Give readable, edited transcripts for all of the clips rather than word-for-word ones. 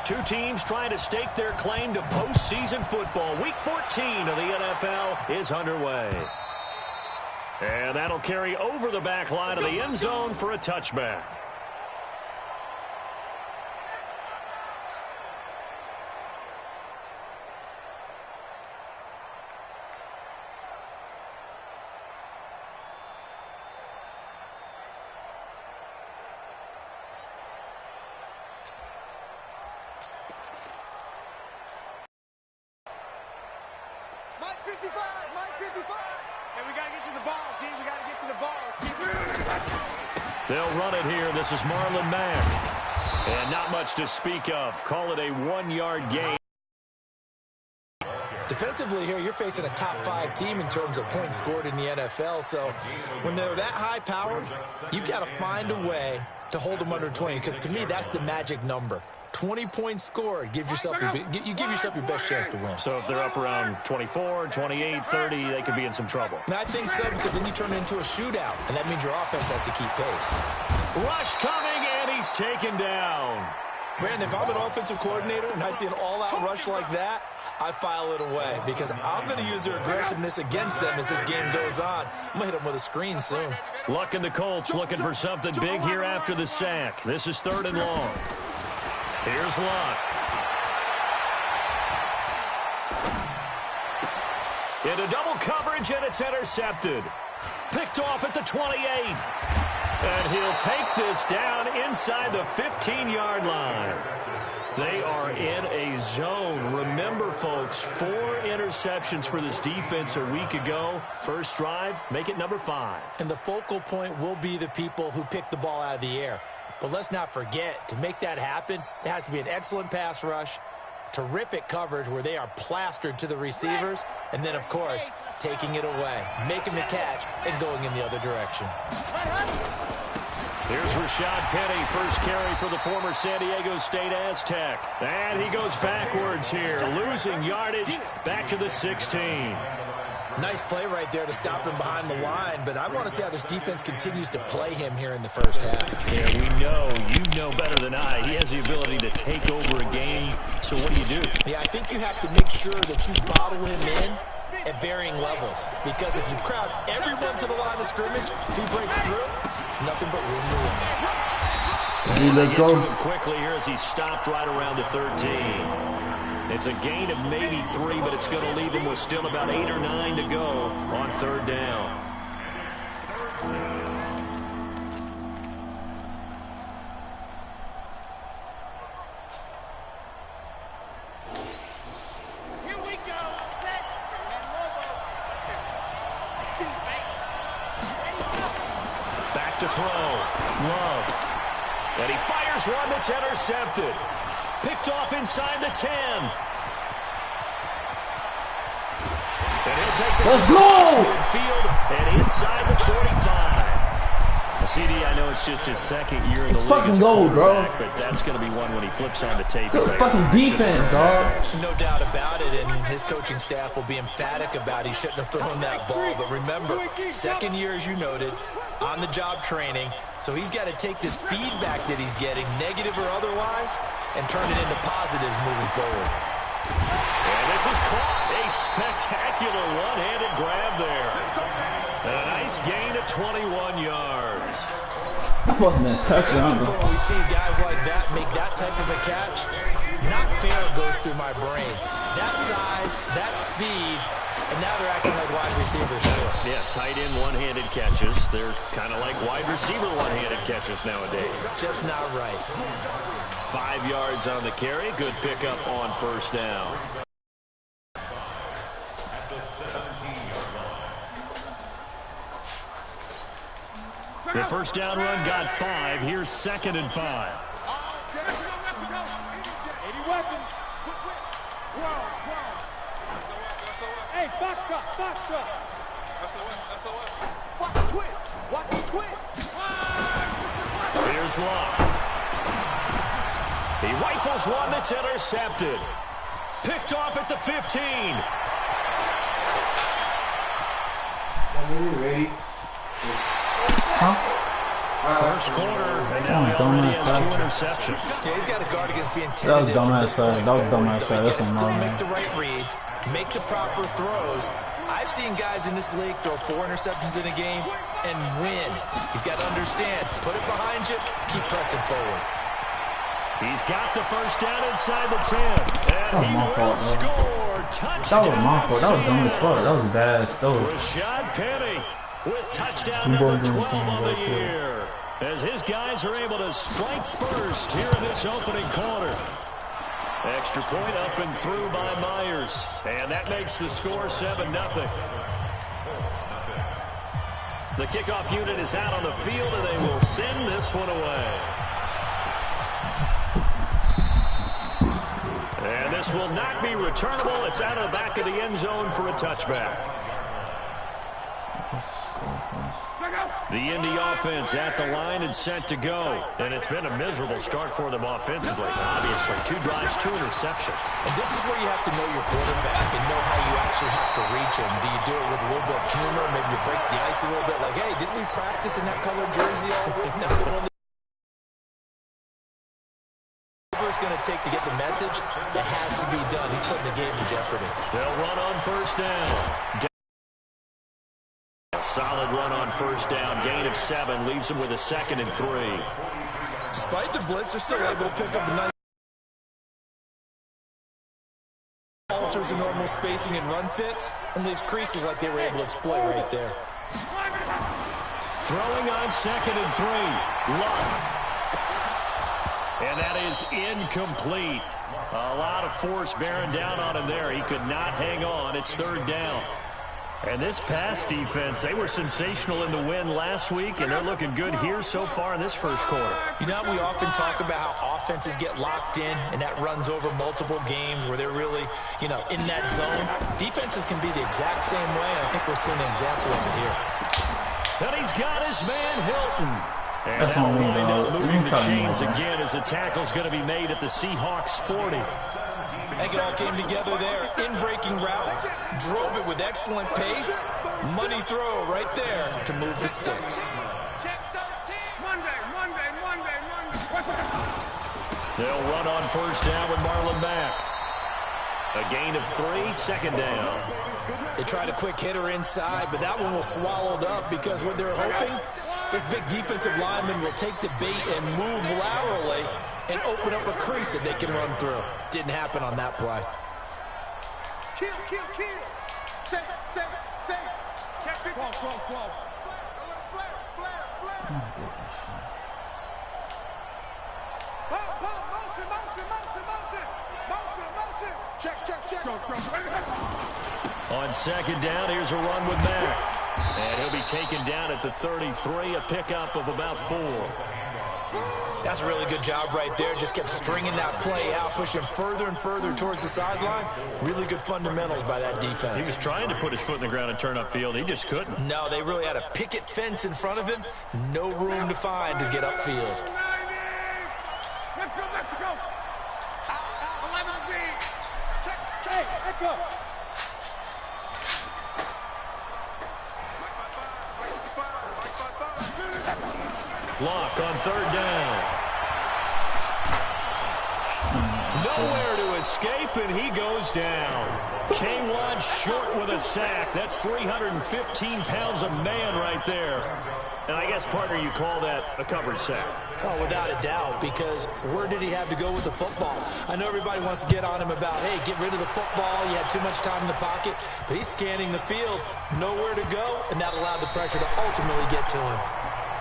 Two teams trying to stake their claim to postseason football. Week 14 of the NFL is underway. And that'll carry over the back line of the end zone for a touchback. They'll run it here. This is Marlon Mack. And not much to speak of. Call it a 1-yard gain. Defensively here, you're facing a top-5 team in terms of points scored in the NFL. So when they're that high-powered, you've got to find a way to hold them under 20. Because to me, that's the magic number. 20 points scored, you give yourself your best chance to win. So if they're up around 24, 28, 30, they could be in some trouble. And I think so, because then you turn it into a shootout, and that means your offense has to keep pace. Rush coming, and he's taken down. Brandon, if I'm an offensive coordinator and I see an all-out rush like that, I file it away, because I'm going to use their aggressiveness against them as this game goes on. I'm going to hit them with a screen soon. Luck in the Colts looking for something big here after the sack. This is 3rd and long. Here's Luck. Into double coverage, and it's intercepted. Picked off at the 28. And he'll take this down inside the 15-yard line. They are in a zone. Remember, folks, 4 interceptions for this defense a week ago. First drive, make it number 5. And the focal point will be the people who pick the ball out of the air. But let's not forget, to make that happen, there has to be an excellent pass rush, terrific coverage where they are plastered to the receivers, and then, of course, taking it away, making the catch, and going in the other direction. Here's Rashad Penny, first carry for the former San Diego State Aztec. And he goes backwards here, losing yardage back to the 16. Nice play right there to stop him behind the line, but I want to see how this defense continues to play him here in the first half. Yeah, you know better than I. He has the ability to take over a game, so what do? Yeah, I think you have to make sure that you bottle him in at varying levels, because if you crowd everyone to the line of scrimmage, if he breaks through, it's nothing but room to run. Let's go quickly here as he stopped right around the 13. It's a gain of maybe 3, but it's going to leave him with still about 8 or 9 to go on 3rd down. Here we go. Set. Back to throw. Love. And he fires one that's intercepted. Picked off inside the 10. And he'll take this across midfield and inside the 45. CD, I know it's just his 2nd year in the league. Fucking gold, bro. But that's going to be one when he flips on the tape. It's fucking defense, dog. No doubt about it, and his coaching staff will be emphatic about he shouldn't have thrown that ball. But remember, 2nd year, as you noted, on-the-job training. So he's got to take this feedback that he's getting, negative or otherwise, and turn it into positives moving forward. And this is caught. A spectacular one-handed grab there. And a nice gain of 21 yards. That wasn't a touchdown. When we see guys like that make that type of a catch, not fair goes through my brain. That size, that speed, and now they're acting like wide receivers too. Yeah, tight end one-handed catches. They're kind of like wide receiver one-handed catches nowadays. Just not right. 5 yards on the carry. Good pickup on 1st down. The 1st down run got 5. Here's 2nd and 5. Hey, box truck. Watch the twist. Here's Luck. He rifles one that's intercepted. Picked off at the 15. Huh? First quarter, and now he already has 2 interceptions. Yeah, he's got to guard against being That was tentative from dumbass this point play. That was forward, dumbass though. play. He's got to That's still annoying. make the right reads, make the proper throws. I've seen guys in this league throw 4 interceptions in a game and win. He's got to understand, put it behind you, keep pressing forward. He's got the first down inside the 10. And he will score. Touchdown. That was my fault. That was dumb as fuck. That was bad stuff. Rashad Penny with touchdown number 12 on the year. As his guys are able to strike first here in this opening quarter. Extra point up and through by Myers. And that makes the score 7-0. The kickoff unit is out on the field, and they will send this one away. And this will not be returnable. It's out of the back of the end zone for a touchback. The Indy offense at the line and set to go. And it's been a miserable start for them offensively. Obviously, 2 drives, 2 interceptions. And this is where you have to know your quarterback and know how you actually have to reach him. Do you do it with a little bit of humor? Maybe you break the ice a little bit. Like, hey, didn't we practice in that colored jersey all week? Now, it's going to take to get the message. It has to be done. He's putting the game in jeopardy. They'll run on first down. A solid run on first down. Gain of 7 leaves them with a 2nd and 3. Despite the blitz, they're still able to pick up a nice alters a normal spacing and run fits and leaves creases like they were able to exploit right there. Throwing on 2nd and 3. Luck. And that is incomplete. A lot of force bearing down on him there. He could not hang on. It's 3rd down. And this pass defense, they were sensational in the win last week, and they're looking good here so far in this first quarter. You know, we often talk about how offenses get locked in, and that runs over multiple games where they're really, in that zone. Defenses can be the exact same way, and I think we're seeing an example of it here. And he's got his man, Hilton. And That's that'll on me, wind up dog. moving the You chains ain't again as the tackle's going to be made at the Seahawks 40. I think it all came together there. In-breaking route, drove it with excellent pace. Money throw right there to move the sticks. Monday. They'll run on first down with Marlon back. A gain of 3, 2nd down. They tried a quick hitter inside, but that one was swallowed up because what they're hoping, this big defensive lineman will take the bait and move laterally and open up a crease that they can run through. Didn't happen on that play. Kill. Say. Check it. Flare. Motion. Check. On 2nd down, here's a run with Mack. And he'll be taken down at the 33, a pickup of about 4. That's a really good job right there. Just kept stringing that play out, pushing further and further towards the sideline. Really good fundamentals by that defense. He was trying to put his foot in the ground and turn upfield. He just couldn't. No, they really had a picket fence in front of him. No room to find to get upfield. Let's go, Mexico. 11 B. Check. Echo. Lock on 3rd down. Nowhere to escape, and he goes down. K-Wad short with a sack. That's 315 pounds of man right there. And I guess, partner, you call that a covered sack. Oh, without a doubt, because where did he have to go with the football? I know everybody wants to get on him about, hey, get rid of the football. You had too much time in the pocket. But he's scanning the field, nowhere to go, and that allowed the pressure to ultimately get to him.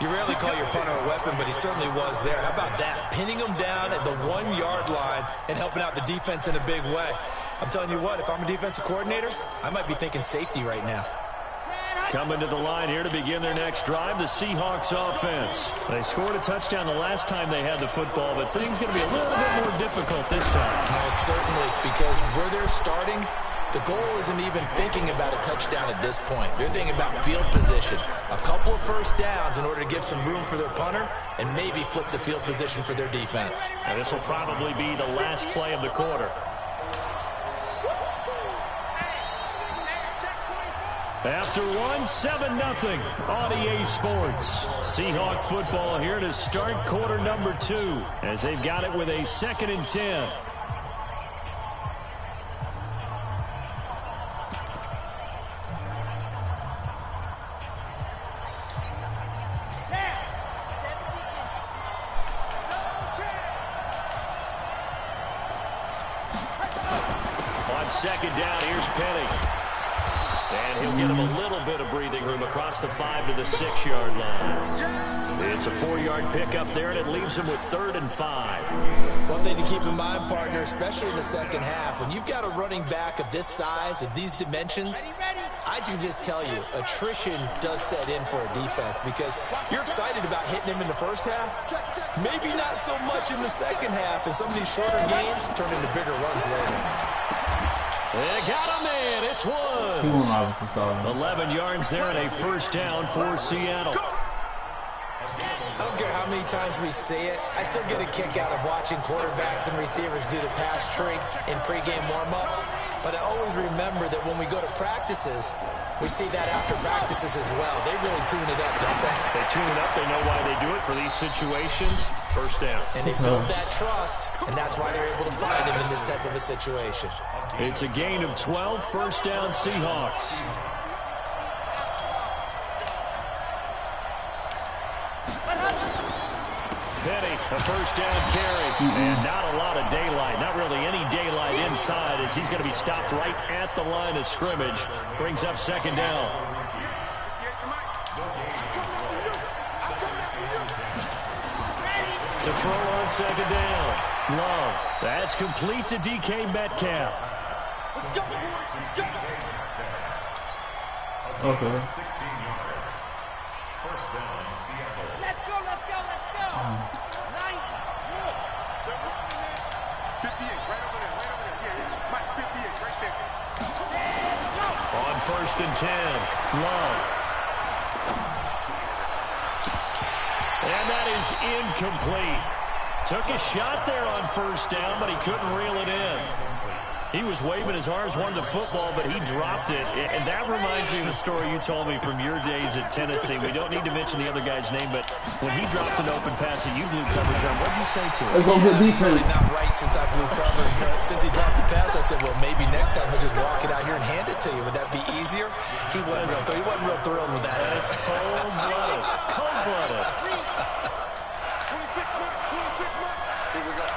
You rarely call your punter a weapon, but he certainly was there. How about that? Pinning him down at the 1-yard line and helping out the defense in a big way. I'm telling you what, if I'm a defensive coordinator, I might be thinking safety right now. Coming to the line here to begin their next drive, the Seahawks offense. They scored a touchdown the last time they had the football, but things going to be a little bit more difficult this time. Most certainly, because where they're starting, the goal isn't even thinking about a touchdown at this point. They're thinking about field position. A couple of first downs in order to give some room for their punter and maybe flip the field position for their defense. And this will probably be the last play of the quarter. After one, 7-0 on EA Sports. Seahawk football here to start quarter number 2 as they've got it with a 2nd and 10. On 2nd down, here's Penny. And he'll get him a little bit of breathing room across the 5 to the 6-yard line. It's a 4-yard pickup there, and it leaves him with 3rd and 5. One thing to keep in mind, partner, especially in the second half, when you've got a running back of this size, of these dimensions, I can just tell you, attrition does set in for a defense because you're excited about hitting him in the first half. Maybe not so much in the second half, and some of these shorter gains turn into bigger runs later. They got him in. It's one. 11 yards there and a 1st down for Seattle. I don't care how many times we see it. I still get a kick out of watching quarterbacks and receivers do the pass tree in pregame warm-up. But I always remember that when we go to practices, we see that after practices as well. They really tune it up, don't they? They tune it up. They know why they do it for these situations. 1st down. And they build that trust, and that's why they're able to find him in this type of a situation. It's a gain of 12, 1st down Seahawks. Penny, a 1st down carry, and not a lot of daylight. Not really any daylight inside as he's going to be stopped right at the line of scrimmage. Brings up 2nd down. To throw on 2nd down. Love. That's complete to DK Metcalf. Okay. 16 yards. 1st down, Seattle. Let's go. 58, right over there. Yeah. Mike, 58, right there. On 1st and 10, Love. And that is incomplete. Took a shot there on 1st down, but he couldn't reel it in. He was waving his arms, wanted the football, but he dropped it. And that reminds me of a story you told me from your days at Tennessee. We don't need to mention the other guy's name, but when he dropped an open pass and you blew coverage on, what did you say to him? Let's go get defense. Really not right since I blew coverage, but since he dropped the pass, I said, well, maybe next time he'll just walk it out here and hand it to you. Would that be easier? He wasn't real thrilled with that. That's cold-blooded. Cold-blooded. 26 minutes. Here we go.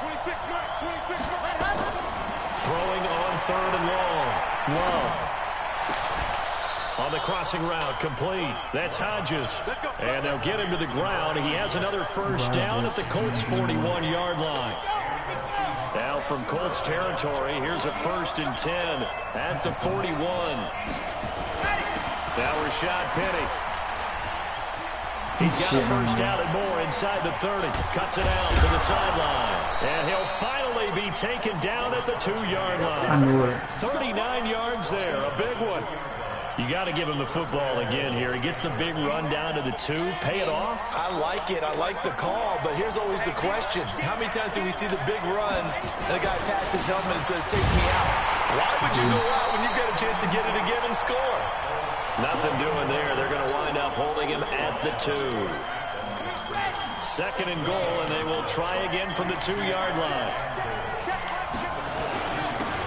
26 minutes. Throwing on 3rd and long. Love. On the crossing route, complete. That's Hodges. And they'll get him to the ground. He has another 1st down at the Colts' 41-yard line. Now from Colts territory, here's a 1st and 10 at the 41. Now Rashad Penny. He's got a 1st down and more inside the 30. Cuts it out to the sideline. And he'll finally be taken down at the 2-yard line. I knew it. 39 yards there, a big one. You got to give him the football again here. He gets the big run down to the 2. Pay it off. I like it. I like the call, but here's always the question. How many times do we see the big runs and the guy pats his helmet and says, take me out? Why would you go out when you've got a chance to get it again and score? Nothing doing there. They're going to wind up holding him at the 2. 2nd and goal, and they will try again from the 2-yard line.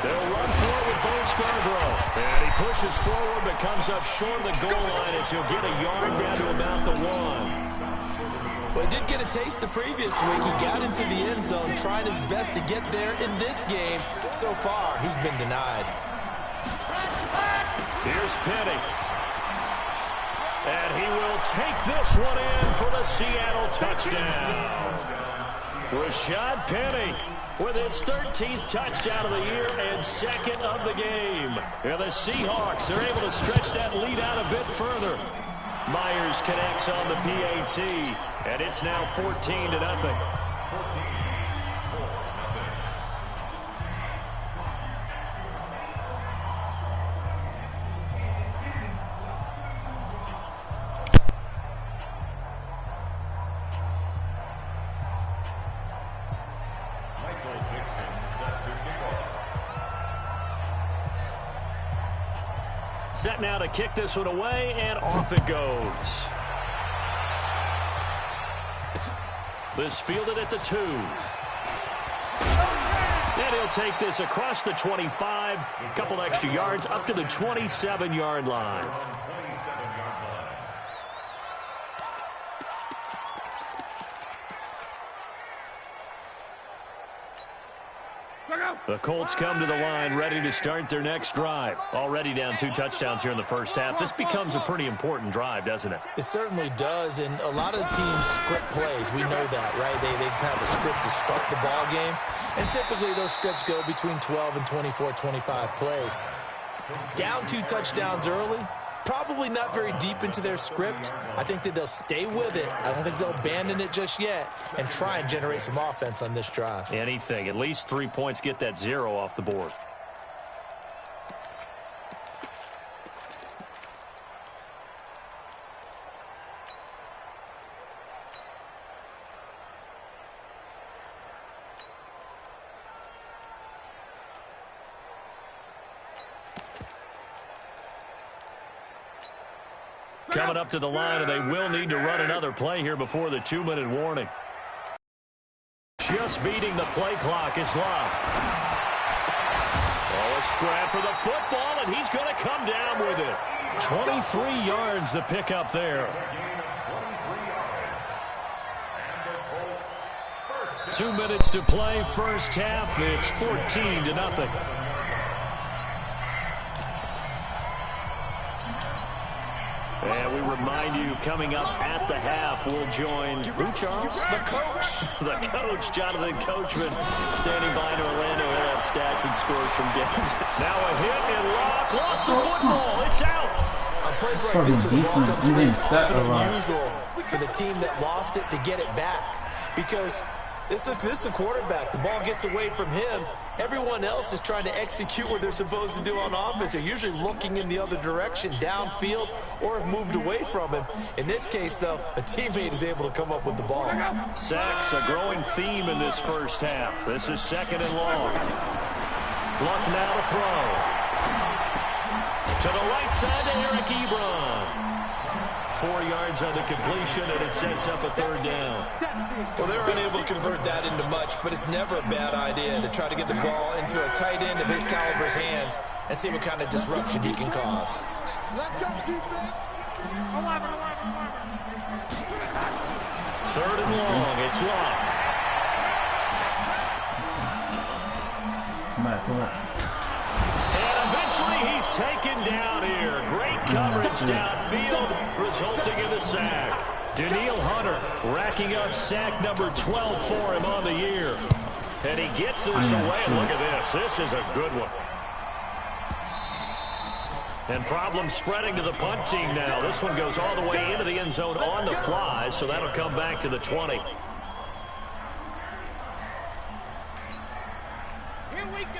They'll run for it with Bo Scarborough. And he pushes forward but comes up short of the goal line as he'll get a yard down to about the 1. Well, he did get a taste the previous week. He got into the end zone, trying his best to get there in this game. So far, he's been denied. Here's Penny. And he will take this one in for the Seattle touchdown. Rashad Penny with his 13th touchdown of the year and 2nd of the game. And the Seahawks are able to stretch that lead out a bit further. Myers connects on the PAT, and it's now 14-0. Set now to kick this one away, and off it goes. This fielded at the 2. And he'll take this across the 25, a couple extra yards up to the 27-yard line. The Colts come to the line ready to start their next drive. Already down 2 touchdowns here in the first half. This becomes a pretty important drive, doesn't it? It certainly does, and a lot of teams script plays. We know that, right? They have a script to start the ball game, and typically those scripts go between 12 and 24, 25 plays. Down 2 touchdowns early, probably not very deep into their script. I think that they'll stay with it. I don't think they'll abandon it just yet and try and generate some offense on this drive. Anything. At least 3 points, get that 0 off the board. Coming up to the line, and they will need to run another play here before the 2-minute warning. Just beating the play clock is Love. Oh, a scrap for the football, and he's going to come down with it. 23 yards the pickup there. 2 minutes to play, first half. It's 14-0. And we remind you, coming up at the half, we'll join who, Charles? The coach. The coach, Jonathan Coachman, standing by in Orlando. He'll have stats and scores from games. Now a hit and lock. Lost the football. It's out. On plays like this with walk-up screens, often unusual for the team that lost it to get it back. Because this is the quarterback. The ball gets away from him. Everyone else is trying to execute what they're supposed to do on offense. They're usually looking in the other direction, downfield, or have moved away from him. In this case, though, a teammate is able to come up with the ball. Sacks, a growing theme in this first half. This is 2nd and long. Luck now to throw. To the right side to Eric Ebron. 4 yards on the completion, and it sets up a 3rd down. Well, they're unable to convert that into much, but it's never a bad idea to try to get the ball into a tight end of his caliber's hands and see what kind of disruption he can cause. Let's go, defense. 11. 3rd and long. It's Love. Come on. And eventually he's taken down here. Great coverage downfield, resulting in the sack. Daniil Hunter racking up sack number 12 for him on the year. And he gets this away. Look at this. This is a good one. And problems spreading to the punt team now. This one goes all the way into the end zone on the fly, so that'll come back to the 20.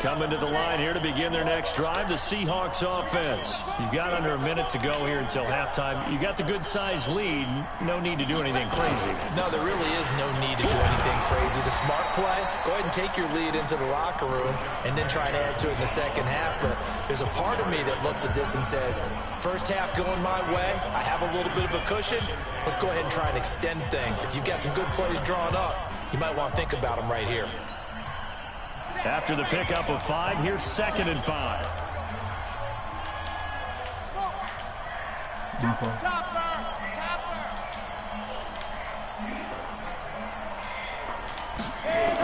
Coming to the line here to begin their next drive, the Seahawks offense. You've got under a minute to go here until halftime. You got the good-sized lead. No need to do anything crazy. No, there really is no need to do anything crazy. The smart play, go ahead and take your lead into the locker room and then try to add to it in the second half. But there's a part of me that looks at this and says, first half going my way, I have a little bit of a cushion. Let's go ahead and try and extend things. If you've got some good plays drawn up, you might want to think about them right here. After the pickup of 5, here's 2nd and 5.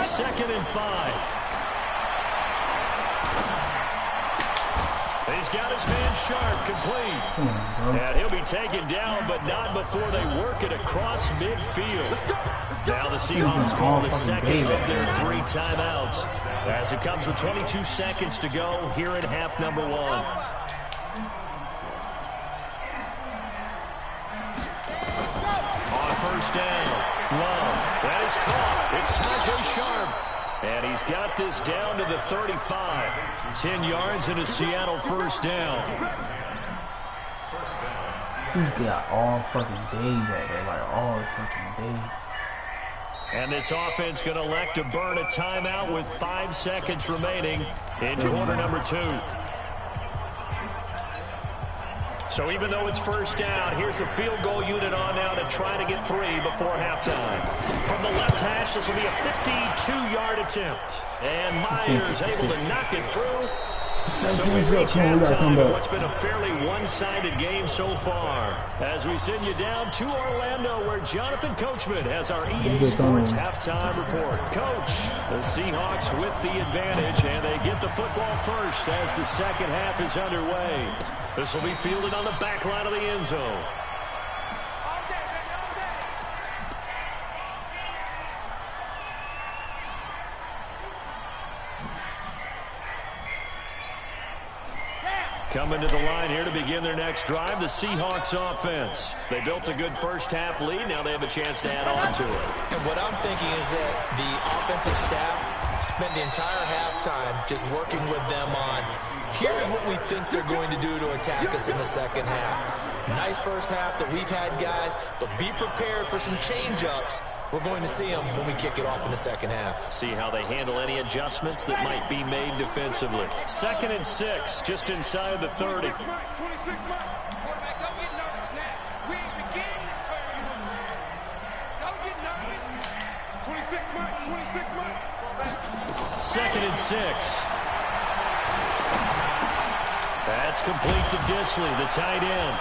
Second and 5. He's got his man Sharp complete. And he'll be taken down, but not before they work it across midfield. Now the Seahawks call the second of their 3 timeouts as it comes with 22 seconds to go here in half number 1. On first down, Love. That is caught. It's Tajay Sharp. And he's got this down to the 35. 10 yards and a Seattle first down. He's got all fucking day back there, like all fucking day. And this offense going to elect to burn a timeout with 5 seconds remaining in quarter number 2. So even though it's first down, here's the field goal unit on now to try to get 3 before halftime. From the left hash, this will be a 52-yard attempt. And Myers able to knock it through. So we reach halftime in what's been a fairly one-sided game so far. As we send you down to Orlando, where Jonathan Coachman has our EA Sports halftime report. Coach, the Seahawks with the advantage, and they get the football first as the second half is underway. This will be fielded on the back line of the end zone. Coming to the line here to begin their next drive, the Seahawks offense. They built a good first-half lead. Now they have a chance to add on to it. And what I'm thinking is that the offensive staff spent the entire halftime just working with them on, here's what we think they're going to do to attack us in the second half. Nice first half that we've had, guys, but be prepared for some change-ups. We're going to see them when we kick it off in the second half. See how they handle any adjustments that might be made defensively. 2nd and 6, just inside the 30. 26 months. Quarterback, don't get nervous now. We ain't beginning to turn you on. Don't get nervous. 26 months. 2nd and 6. That's complete to Disley, the tight end.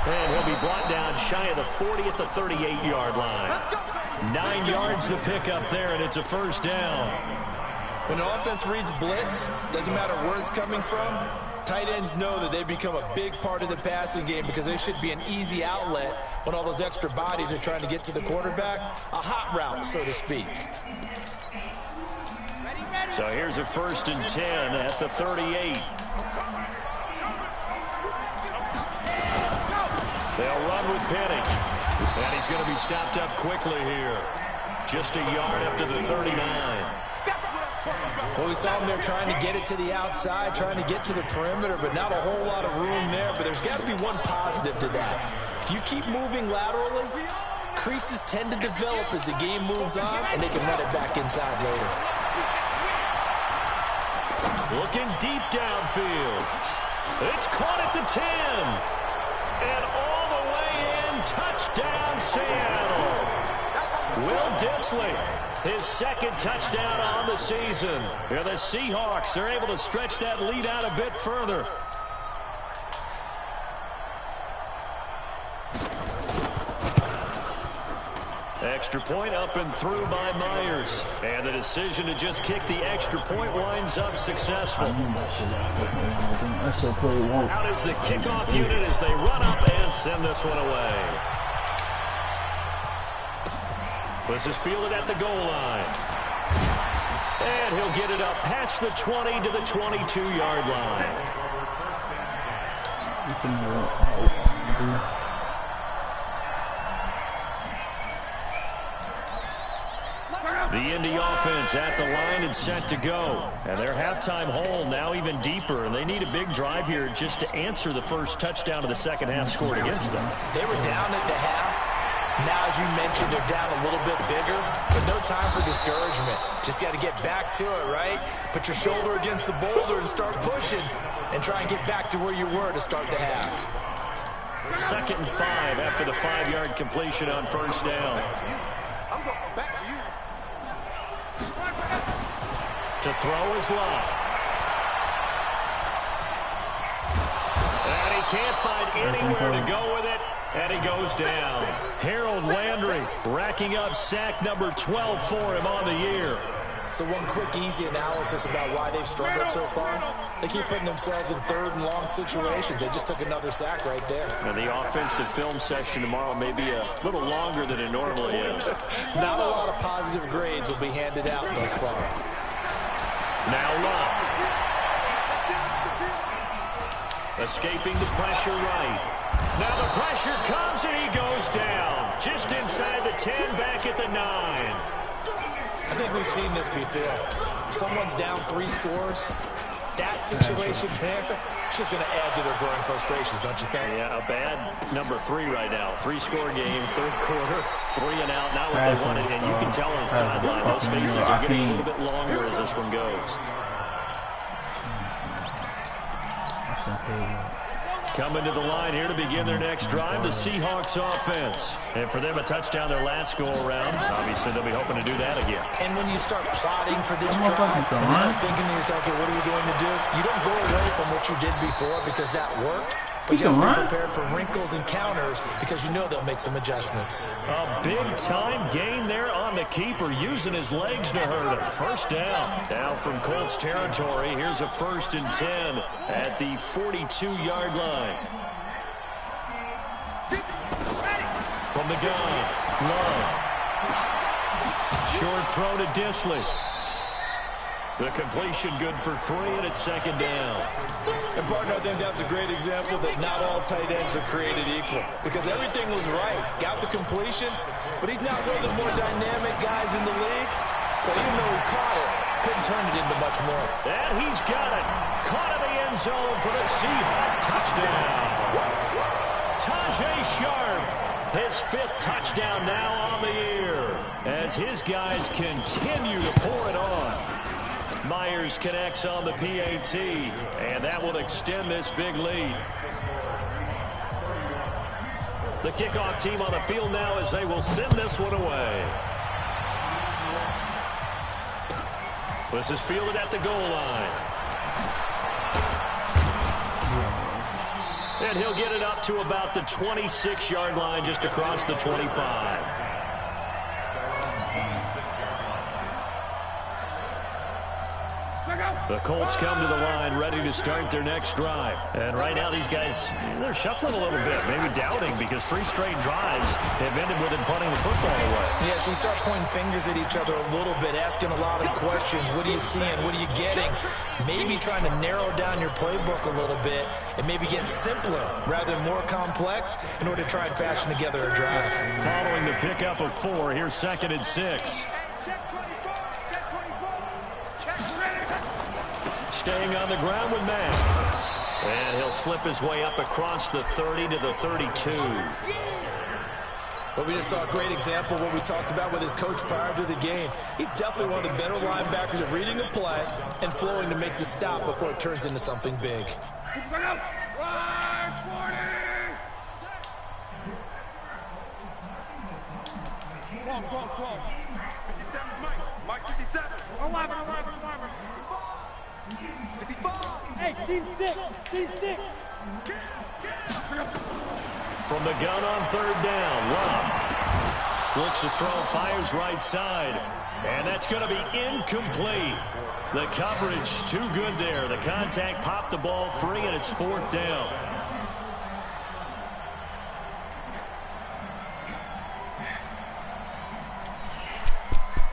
And he'll be brought down shy of the 40 at the 38-yard line. 9 yards to pick up there, and it's a first down. When an offense reads blitz, doesn't matter where it's coming from, tight ends know that they become a big part of the passing game because they should be an easy outlet when all those extra bodies are trying to get to the quarterback. A hot route, so to speak. So here's a 1st and 10 at the 38. They'll run with Penny. And he's going to be stopped up quickly here. Just a yard up to the 39. Well, we saw him there trying to get it to the outside, trying to get to the perimeter, but not a whole lot of room there. But there's got to be one positive to that. If you keep moving laterally, creases tend to develop as the game moves on, and they can run it back inside later. Looking deep downfield. It's caught at the 10. And all the way in, touchdown Seattle. Will Disley, his 2nd touchdown on the season. Yeah, the Seahawks are able to stretch that lead out a bit further. Extra point up and through by Myers. And the decision to just kick the extra point winds up successful. Out is the kickoff unit as they run up and send this one away. This is fielded at the goal line. And he'll get it up past the 20 to the 22-yard line. The Indy offense at the line and set to go. And their halftime hole now even deeper. And they need a big drive here just to answer the first touchdown of the second half scored against them. They were down at the half. Now, as you mentioned, they're down a little bit bigger, but no time for discouragement. Just got to get back to it, right? Put your shoulder against the boulder and start pushing and try and get back to where you were to start the half. 2nd and 5 after the 5-yard completion on first down. I'm going back to you. To throw is Love. And he can't find anywhere to go with it. And he goes down. Harold Landry racking up sack number 12 for him on the year. So one quick, easy analysis about why they've struggled so far. They keep putting themselves in 3rd and long situations. They just took another sack right there. And the offensive film session tomorrow may be a little longer than it normally is. Not a lot of positive grades will be handed out thus far. Now Love. Escaping the pressure right. Now the pressure comes and he goes down. Just inside the 10, back at the 9. I think we've seen this before. Someone's down 3 scores. That situation there, it's just going to add to their growing frustrations, don't you think? Yeah, a bad number 3 right now. 3-score game, 3rd quarter, 3 and out, not what they wanted. And you can tell on the sideline, those faces are getting a little bit longer as this one goes. Coming to the line here to begin their next drive, the Seahawks offense. And for them, a touchdown their last go-around. Obviously, they'll be hoping to do that again. And when you start plotting for this drive, when you start thinking to yourself, okay, what are we going to do? You don't go away from what you did before because that worked. But you have to be prepared for wrinkles and counters because you know they'll make some adjustments. A big-time gain there on the keeper, using his legs to hurt him. First down. Now from Colts territory, here's a 1st and 10 at the 42-yard line. From the gun, Love. Short throw to Disley. The completion good for 3, and it's 2nd down. And, partner, I think that's a great example that not all tight ends are created equal because everything was right. Got the completion, but he's not one of the more dynamic guys in the league. So even though he caught it, couldn't turn it into much more. And he's got it. Caught in the end zone for the Seahawk touchdown. Tajay Sharp, his 5th touchdown now on the year as his guys continue to pour it on. Myers connects on the PAT, and that will extend this big lead. The kickoff team on the field now as they will send this one away. This is fielded at the goal line. And he'll get it up to about the 26-yard line, just across the 25. The Colts come to the line, ready to start their next drive. And right now, these guys, they're shuffling a little bit, maybe doubting, because 3 straight drives have ended with them punting the football away. Yeah, so you start pointing fingers at each other a little bit, asking a lot of questions. What are you seeing? What are you getting? Maybe trying to narrow down your playbook a little bit and maybe get simpler rather than more complex in order to try and fashion together a drive. Following the pickup of 4, here's 2nd and 6. Staying on the ground with Matt. And he'll slip his way up across the 30 to the 32. Well, we just saw a great example of what we talked about with his coach prior to the game. He's definitely one of the better linebackers at reading a play and flowing to make the stop before it turns into something big. Hey, Steve 6. From the gun on 3rd down, Love looks to throw, fires right side, and that's going to be incomplete. The coverage too good there. The contact popped the ball free, and it's 4th down.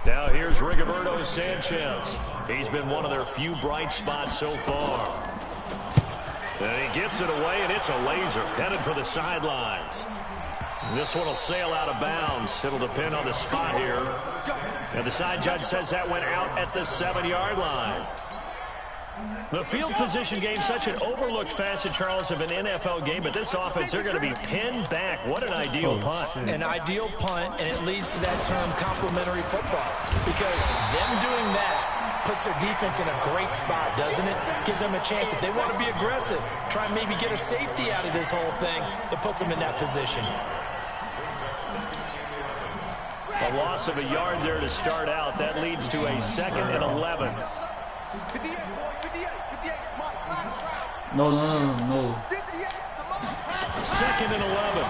Now here's Rigoberto Sanchez. He's been one of their few bright spots so far. And he gets it away, and it's a laser headed for the sidelines. This one will sail out of bounds. It'll depend on the spot here. And the side judge says that went out at the 7-yard line. The field position game, such an overlooked facet, Charles, of an NFL game, but this offense, they're going to be pinned back. What an ideal punt. An ideal punt, and it leads to that term complementary football. Because them doing that puts their defense in a great spot, doesn't it? Gives them a chance. If they want to be aggressive, try and maybe get a safety out of this whole thing, it puts them in that position. A loss of a yard there to start out. That leads to a 2nd and 11. No. 2nd and 11.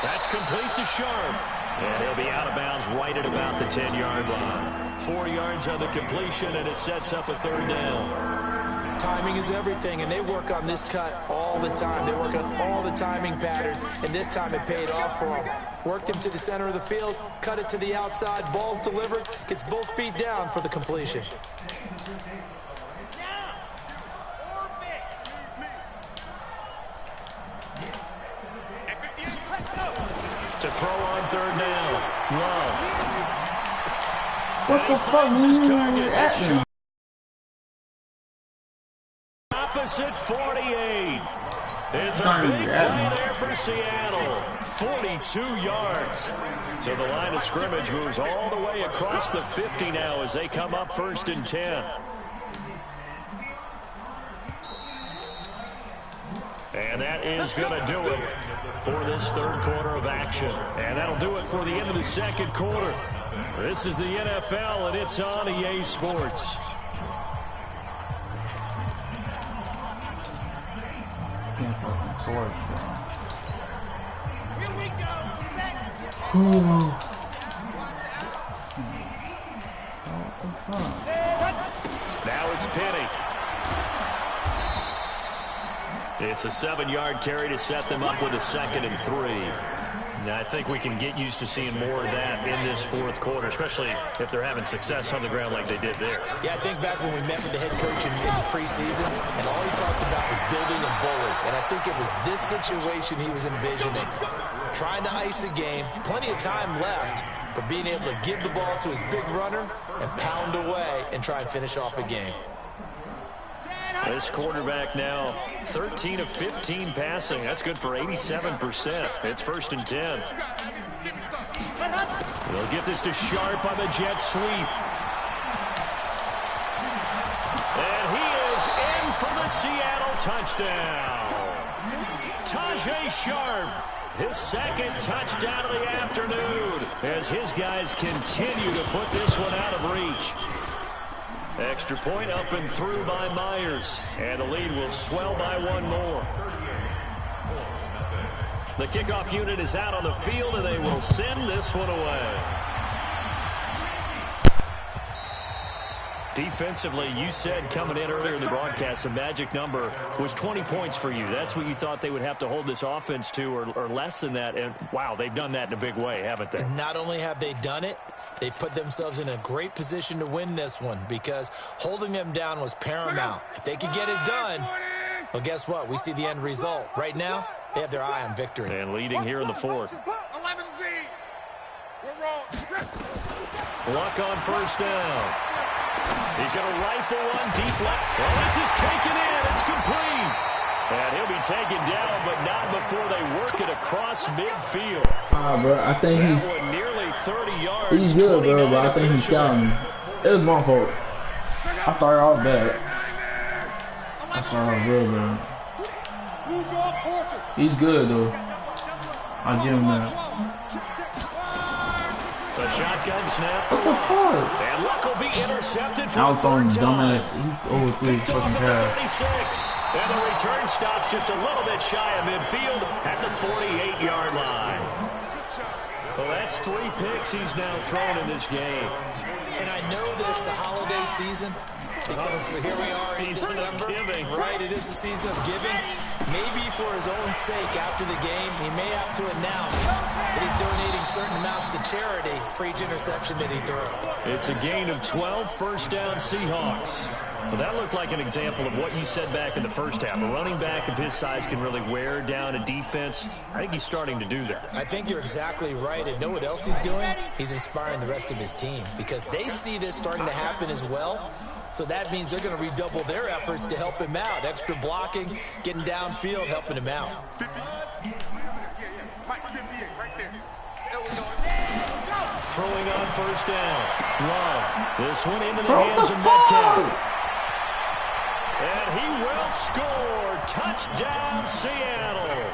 That's complete to Sharp. And he'll be out of bounds right at about the 10-yard line. 4 yards on the completion, and it sets up a 3rd down. Timing is everything, and they work on this cut all the time. They work on all the timing patterns, and this time it paid off for them. Worked him to the center of the field, cut it to the outside, ball's delivered, gets both feet down for the completion. To throw on 3rd down. Love. What the fuck was that? Opposite 48. It's a big play there for Seattle. 42 yards. So the line of scrimmage moves all the way across the 50 now as they come up 1st and 10. And that is going to do it for this third quarter of action. And that'll do it for the end of the second quarter. This is the NFL, and it's on EA Sports. Can't fucking torch, bro. Here we go. What the fuck? Now it's Penny. It's a 7-yard carry to set them up with a 2nd and 3. Now, I think we can get used to seeing more of that in this fourth quarter, especially if they're having success on the ground like they did there. Yeah, I think back when we met with the head coach in preseason, and all he talked about was building a bully. And I think it was this situation he was envisioning. Trying to ice a game, plenty of time left, but being able to give the ball to his big runner and pound away and try and finish off a game. This quarterback now 13 of 15 passing. That's good for 87%. It's 1st and 10. They'll get this to Sharp on the jet sweep. And he is in for the Seattle touchdown. Tajay Sharp, his 2nd touchdown of the afternoon, as his guys continue to put this one out of reach. Extra point up and through by Myers. And the lead will swell by 1 more. The kickoff unit is out on the field, and they will send this one away. Defensively, you said coming in earlier in the broadcast, the magic number was 20 points for you. That's what you thought they would have to hold this offense to, or less than that. And, wow, they've done that in a big way, haven't they? And not only have they done it, they put themselves in a great position to win this one because holding them down was paramount. If they could get it done, well, guess what? We see the end result. Right now, they have their eye on victory. And leading here in the fourth. Luck on 1st down. He's going to rifle one deep left. Well, this is taken in. It's complete. And he'll be taken down, but not before they work it across midfield. Bro, I think that one nearly 30 yards. he's good, bro, but I think he's scouting. It was my fault. I started off bad. I started off real bad. He's good, though. I'll give him that. The shotgun snap for What the Luck. fuck? And Luck will be intercepted for Now the it's on third time. dumbass. He's overthrew Picked off fucking at the pass. 36. And the return stops just a little bit shy of midfield at the 48-yard line. Well, that's 3 picks he's now thrown in this game. And I know this, the holiday season, because here we are in December, right? It is the season of giving. Maybe for his own sake after the game, he may have to announce that he's donating certain amounts to charity for each interception that he threw. It's a gain of 12, 1st down Seahawks. Well, that looked like an example of what you said back in the first half. A running back of his size can really wear down a defense. I think he's starting to do that. I think you're exactly right. And know what else he's doing? He's inspiring the rest of his team because they see this starting to happen as well. So that means they're going to redouble their efforts to help him out. Extra blocking, getting downfield, helping him out. Throwing on 1st down. Love. This one into the hands of Metcalf. And he will score. Touchdown, Seattle.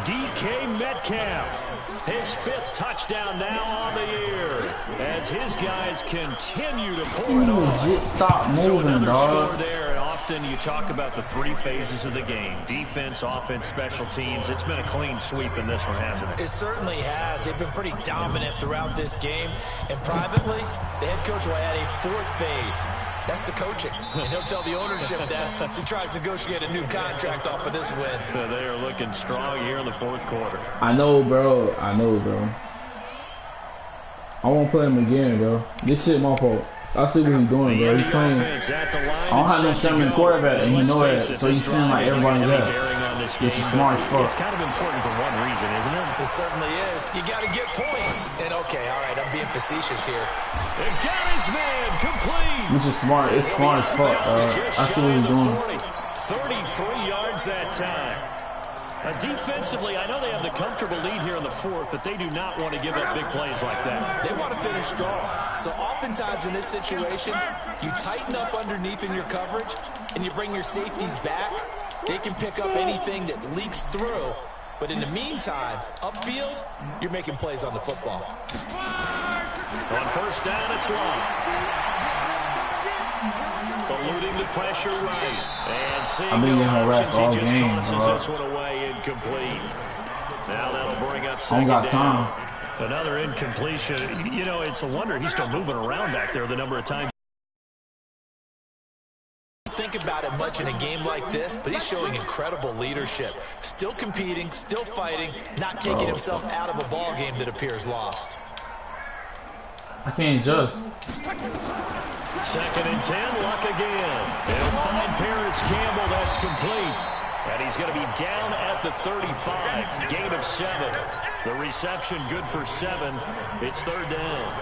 DK Metcalf. His 5th touchdown now on the year as his guys continue to pull it on. Stop moving, another dog. score there, and often you talk about the 3 phases of the game. Defense, offense, special teams. It's been a clean sweep in this one, hasn't it? It certainly has. They've been pretty dominant throughout this game. And privately, the head coach will add a 4th phase. That's the coaching. And he'll tell the ownership that as he tries to negotiate a new contract off of this win. They are looking strong here in the 4th quarter. I know, bro. I won't play him again, bro. This shit my fault. I see what he's doing, bro. He's playing. I don't have no Sherman quarterback, and he know that, so he's seeing like everybody left. Which is smart as fuck. It's kind of important for one reason, isn't it? It certainly is. You got to get points. And okay, all right, I'm being facetious here. It got his man complete. Which is smart. It's smart as fuck, bro. I see what he's doing. 33 yards that time. Defensively, I know they have the comfortable lead here in the 4th, but they do not want to give up big plays like that. They want to finish strong. So oftentimes in this situation, you tighten up underneath in your coverage, and you bring your safeties back, They can pick up anything that leaks through. But in the meantime, upfield, you're making plays on the football. On first down, it's Long. Eluding the pressure right. And seeing no options, he just tosses this one away incomplete. Now that'll bring up second down. Another incompletion. You know, it's a wonder he's still moving around back there the number of times. Think about it much in a game like this, but he's showing incredible leadership. Still competing, still fighting, not taking himself out of a ball game that appears lost. I can't adjust. Second and 10, Luck again. He'll find Paris Campbell. That's complete. And he's going to be down at the 35. Gain of 7. The reception good for 7. It's third down.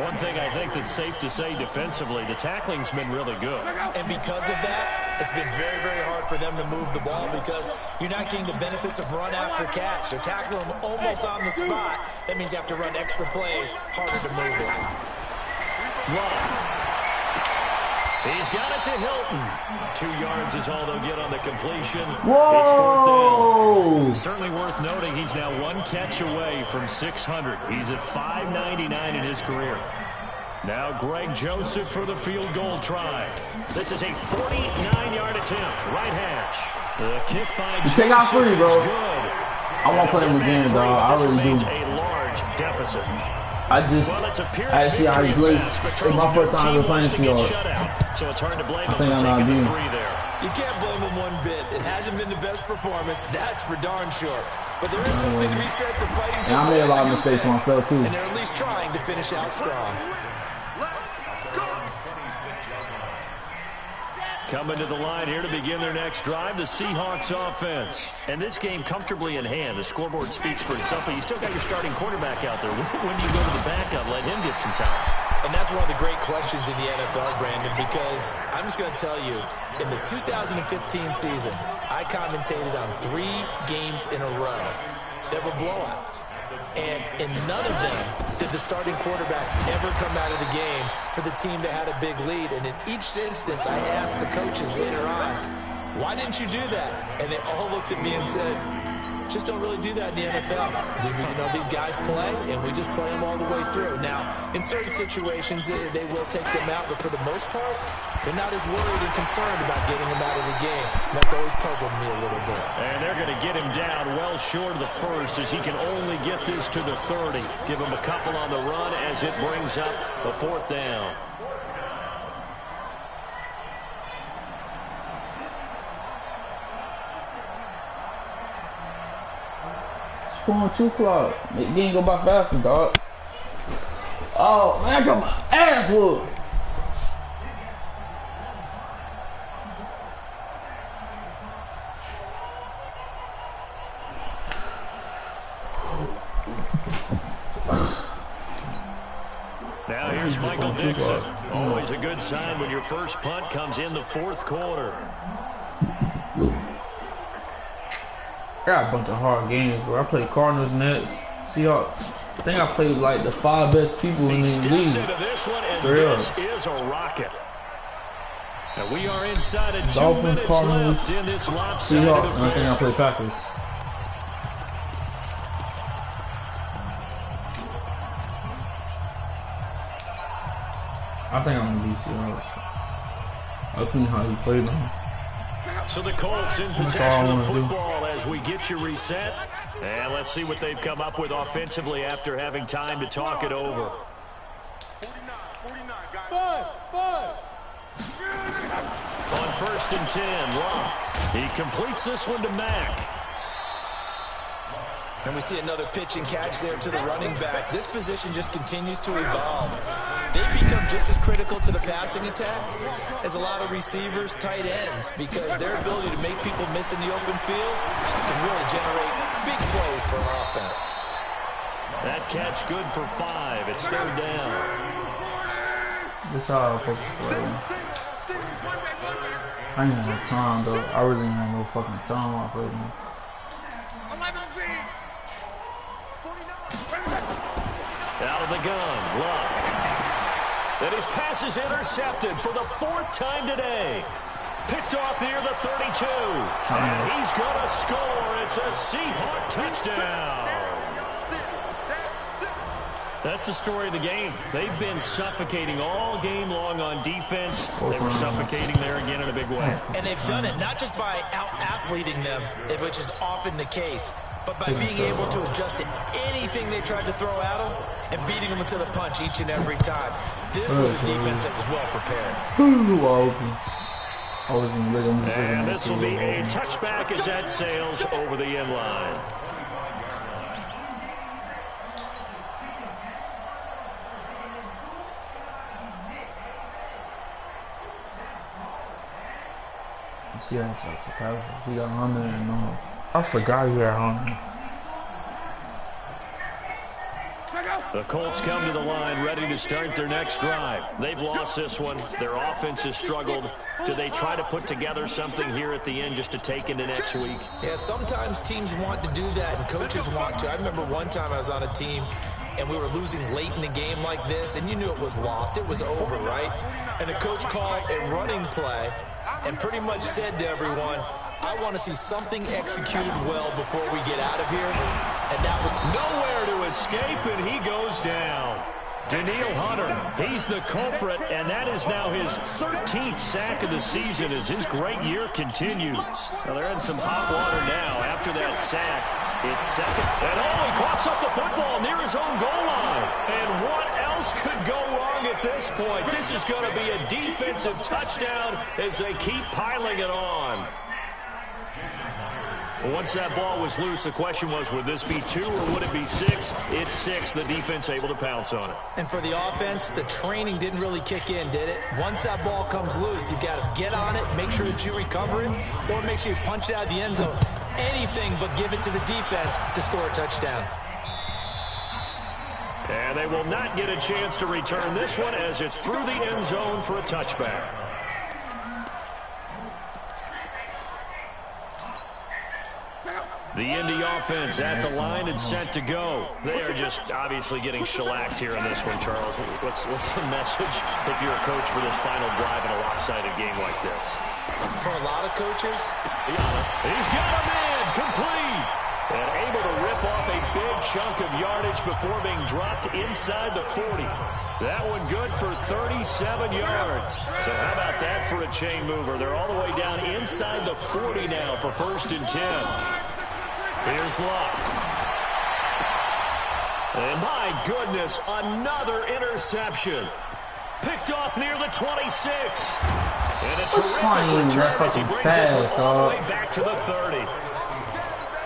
One thing I think that's safe to say defensively, the tackling's been really good. And because of that, it's been very, very hard for them to move the ball because you're not getting the benefits of run after catch. They're tackling them almost on the spot. That means you have to run extra plays, harder to move it. Love. He's got it to Hilton. 2 yards is all they'll get on the completion. Whoa! It's fourth down. Certainly worth noting he's now 1 catch away from 600. He's at 599 in his career. Now Greg Joseph for the field goal try. This is a 49-yard attempt. Right hash. The kick by Joseph take out 3, bro. is good. I want to play him again, dog. I really do. A large deficit. I see how he plays. It's my first time ever playing Seahawk. So it's hard to blame him for taking the 3 there. You can't blame him one bit. It hasn't been the best performance, that's for darn sure. But there is something to be said for fighting to I made a lot of mistakes myself, too. And they're at least trying to finish out strong. Coming to the line here to begin their next drive, the Seahawks offense. And this game comfortably in hand. The scoreboard speaks for itself, but you still got your starting quarterback out there. When do you go to the backup, let him get some time? And that's one of the great questions in the NFL, Brandon, because I'm just going to tell you, in the 2015 season, I commentated on 3 games in a row that were blowouts. And in none of them did the starting quarterback ever come out of the game for the team that had a big lead. And in each instance, I asked the coaches later on, why didn't you do that? And they all looked at me and said, just don't really do that in the NFL. You know, these guys play, and we just play them all the way through. Now, in certain situations, they will take them out, but for the most part, they're not as worried and concerned about getting them out of the game. And that's always puzzled me a little bit. And they're going to get him down well short of the first as he can only get this to the 30. Give him a couple on the run as it brings up the 4th down. Going 2 o'clock. It didn't go by faster, dog. Oh man, I got my ass whooped. Now here's Michael Dixon. Always a good sign when your first punt comes in the 4th quarter. I got a bunch of hard games, bro. I played Cardinals, Nets, Seahawks. I think I played like the 5 best people in the league. This one, and this is a rocket. And we are inside of 2 Dolphins, minutes Cardinals, left in this lopsided Seahawks, and I affair. think I played Packers. I think I'm gonna be Seahawks. I'll see how he played them. So the Colts in possession of the football as we get you reset. And let's see what they've come up with offensively after having time to talk it over. 5. On 1st and 10, Love. He completes this one to Mack. And we see another pitch and catch there to the running back. This position just continues to evolve. They've become just as critical to the passing attack as a lot of receivers, tight ends, because their ability to make people miss in the open field can really generate big plays for an offense. That catch good for 5. It's 3rd down. This is how I'm supposed to play. I ain't have no time, though. I really ain't have no fucking time off right now. Out of the gun, Luck. And his pass is intercepted for the 4th time today. Picked off near the 32. And he's going to score. It's a Seahawk touchdown. That's the story of the game. They've been suffocating all game long on defense. They were suffocating there again in a big way. And they've done it not just by out-athleting them, which is often the case, but by being able to adjust to anything they tried to throw at them and beating them to the punch each and every time. This was a defense that was well prepared. And this will be a touchback as that sails over the end line. Yeah, he got 100 and I forgot he had 100. The Colts come to the line ready to start their next drive. They've lost this one. Their offense has struggled. Do they try to put together something here at the end just to take into next week? Yeah, sometimes teams want to do that and coaches want to. I remember one time I was on a team and we were losing late in the game like this, and you knew it was lost. It was over, right? And the coach called a running play and pretty much said to everyone, I want to see something executed well before we get out of here. And that was nowhere to escape, and he goes down. Danielle Hunter, he's the culprit, and that is now his 13th sack of the season as his great year continues. Well, they're in some hot water now after that sack. It's second. And he coughs up the football near his own goal line. And what else could go wrong at this point? This is going to be a defensive touchdown as they keep piling it on. Once that ball was loose, the question was, would this be 2 or would it be 6? It's 6. The defense able to pounce on it. And for the offense, the training didn't really kick in, did it? Once that ball comes loose, you've got to get on it, make sure that you recover it, or make sure you punch it out of the end zone. Anything but give it to the defense to score a touchdown. And they will not get a chance to return this one as it's through the end zone for a touchback. The Indy offense at the line and set to go. They are just obviously getting shellacked here in this one, Charles. What's the message if you're a coach for this final drive in a lopsided game like this? For a lot of coaches, be honest, he's got a man complete and able to rip off a big chunk of yardage before being dropped inside the 40. That one good for 37 yards. So how about that for a chain mover? They're all the way down inside the 40 now for 1st and 10. Here's Luck. And my goodness, another interception. Picked off near the 26. And a terrific return as he brings this one all the way back to the 30.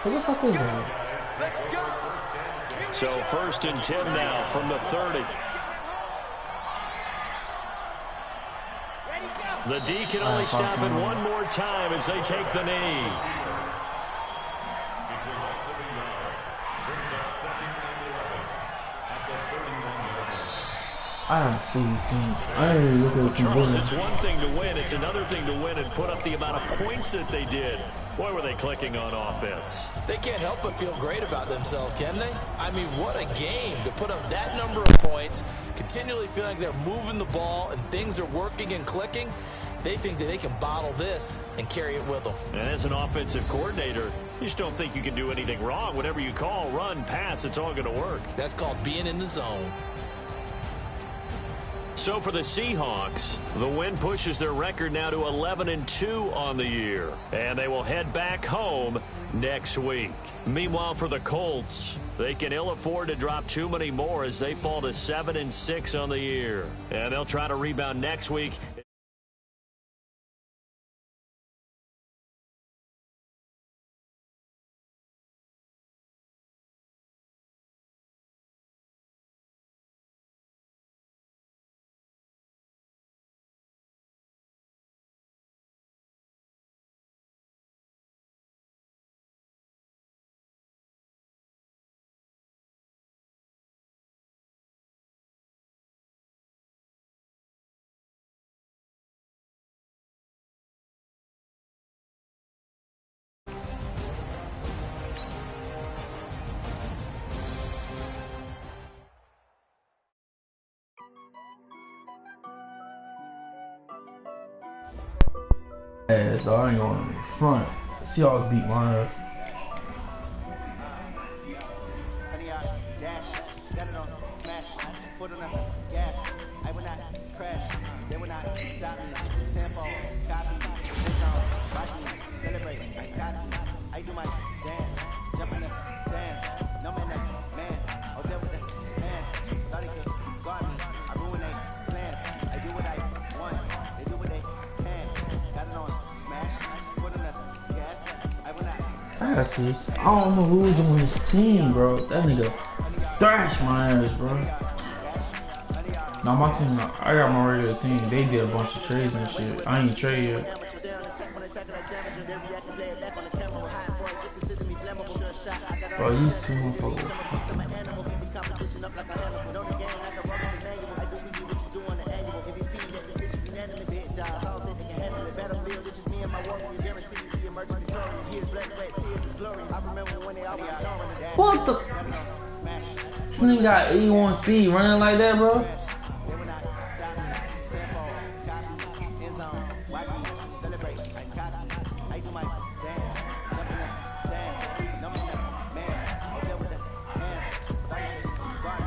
What the fuck is that? So 1st and 10 now from the 30. The D can only stop it one more time as they take the knee. I see things. I didn't look at Charles, it's one thing to win. It's another thing to win and put up the amount of points that they did. Boy, were they clicking on offense. They can't help but feel great about themselves, can they? I mean, what a game to put up that number of points, continually feeling like they're moving the ball and things are working and clicking. They think that they can bottle this and carry it with them. And as an offensive coordinator, you just don't think you can do anything wrong. Whatever you call, run, pass, it's all going to work. That's called being in the zone. So for the Seahawks, the win pushes their record now to 11-2 on the year. And they will head back home next week. Meanwhile, for the Colts, they can ill afford to drop too many more as they fall to 7-6 on the year. And they'll try to rebound next week. ass, though. I ain't going in the front. Seahawks beat my ass. I don't know who's on his team, bro. That nigga thrashed my ass, bro. Now my team, I got my regular team. They did a bunch of trades and shit. I ain't trade yet. Bro, these two motherfuckers. What the? This nigga got 81 speed running like that, bro.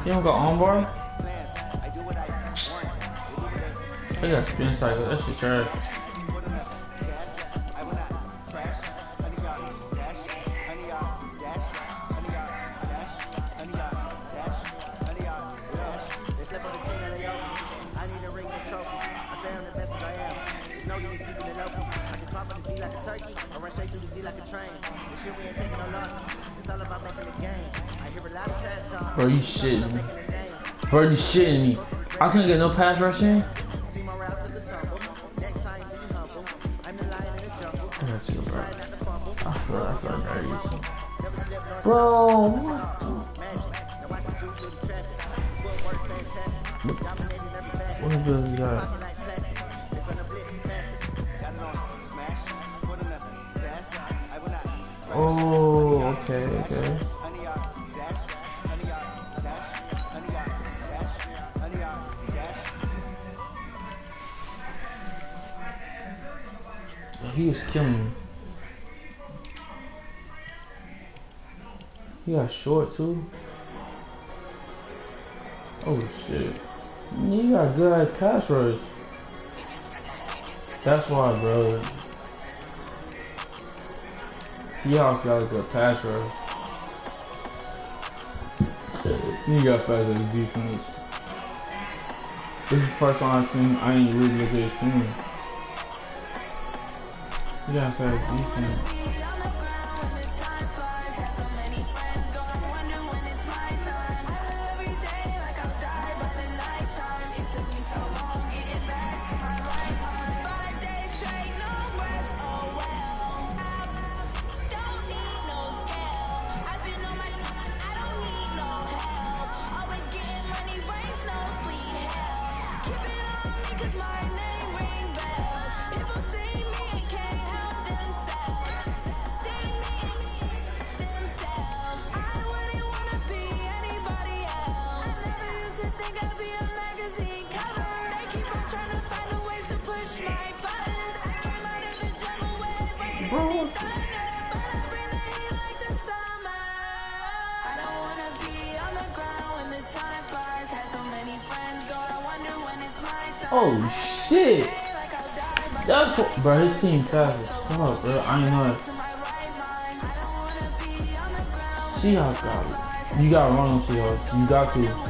He don't got on bar? He got spin cycle. That shit trash. Bro, you shitting me. Bro, you shitting me. I couldn't get no pass rush in? I feel dirty. Bro, what the hell is that? Oh, okay. He was killing me. He got short too. Oh shit. You got good ass pass rush. That's why, bro. Seahawks got a good pass rush. You got fast as defense. This is the first time I've seen. I ain't really look at his team. You got fast defense. Oh shit! That's what, bro. His team fast as fuck, bro. I ain't know that. Seahawks got it. You gotta run on Seahawks. You got to.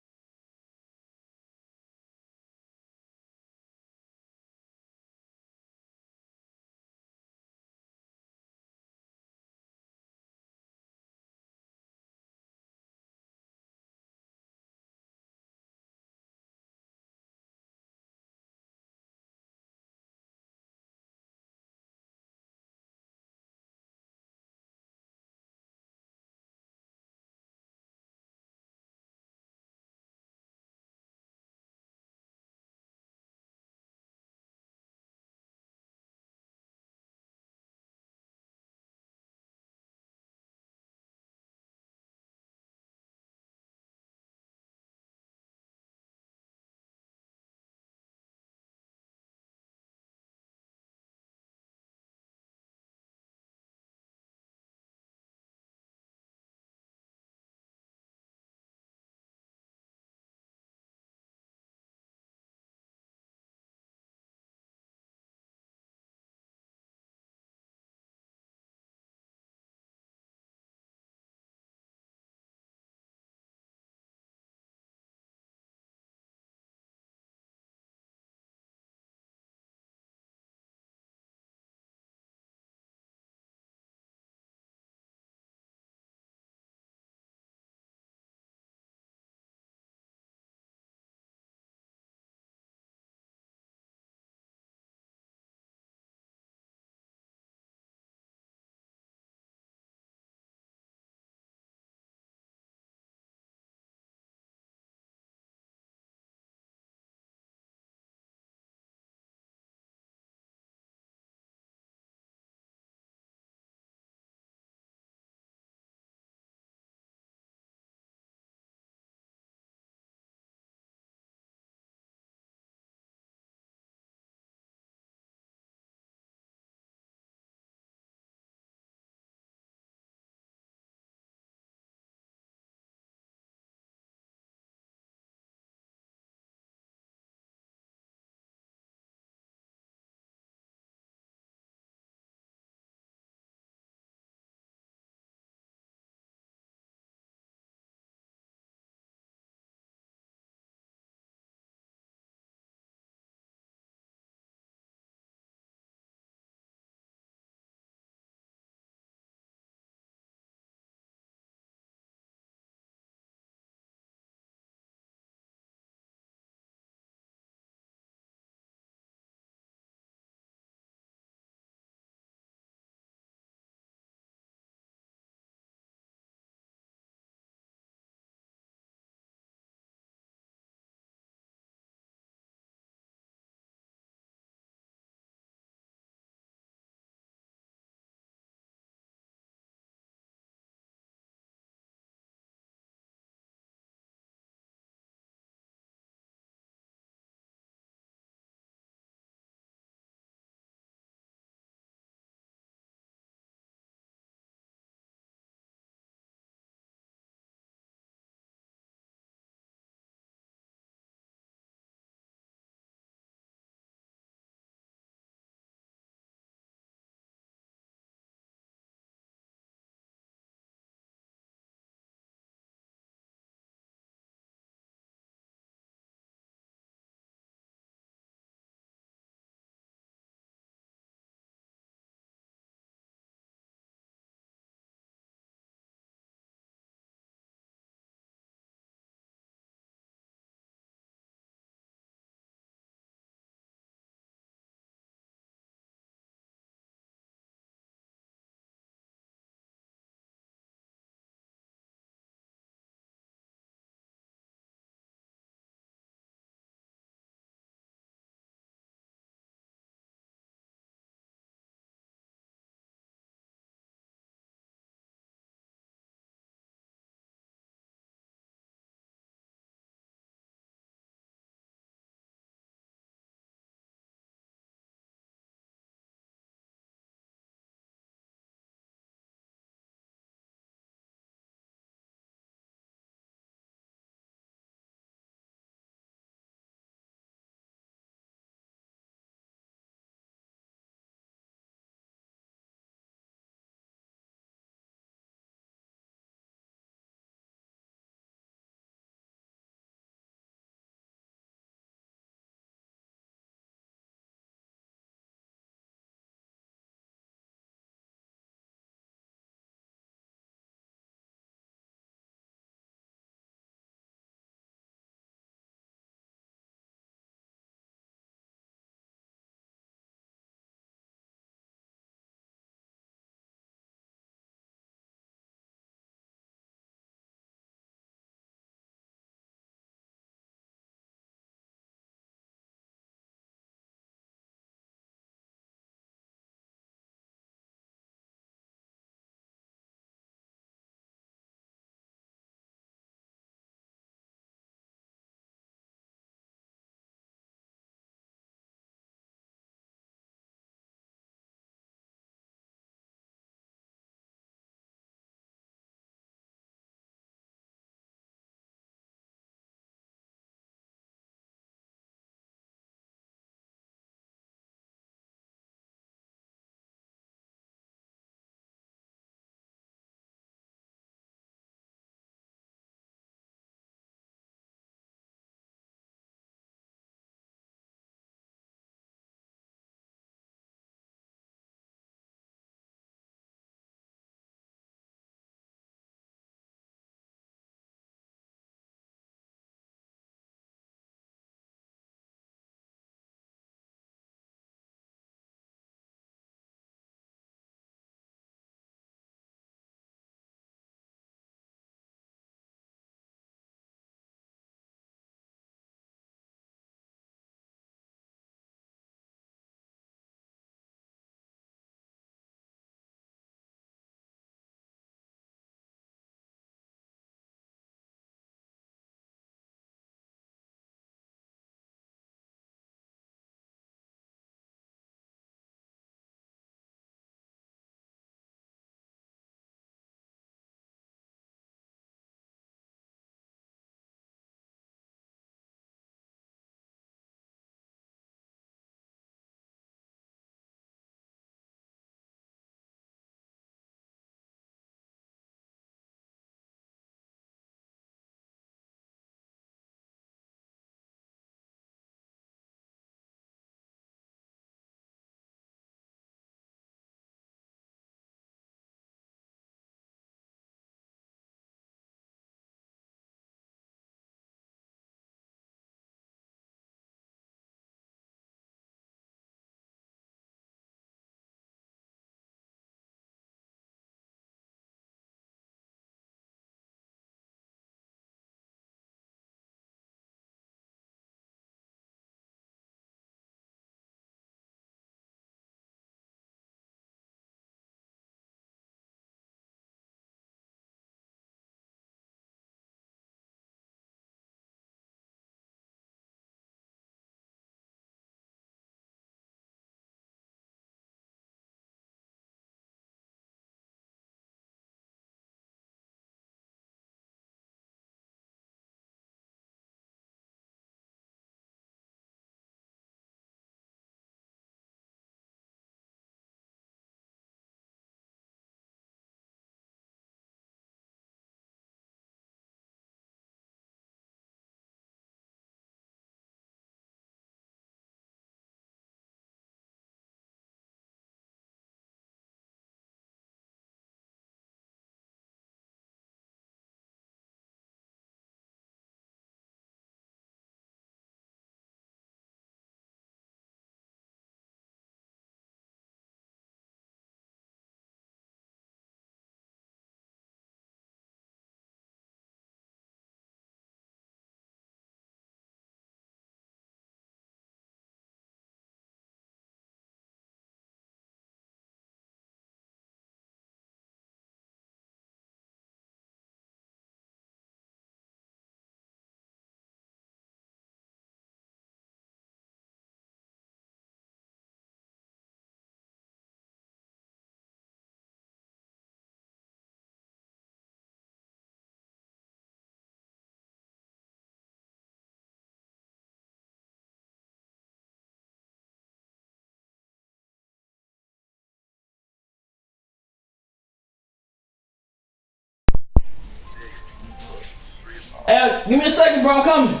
Hey, give me a second, bro. I'm coming.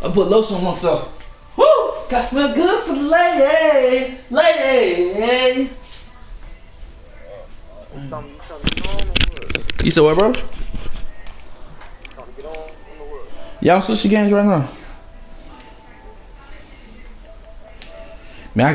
I put lotion on myself. Woo! Got smell good for the ladies. Ladies. You said what, bro? Yeah, I'm switching games right now.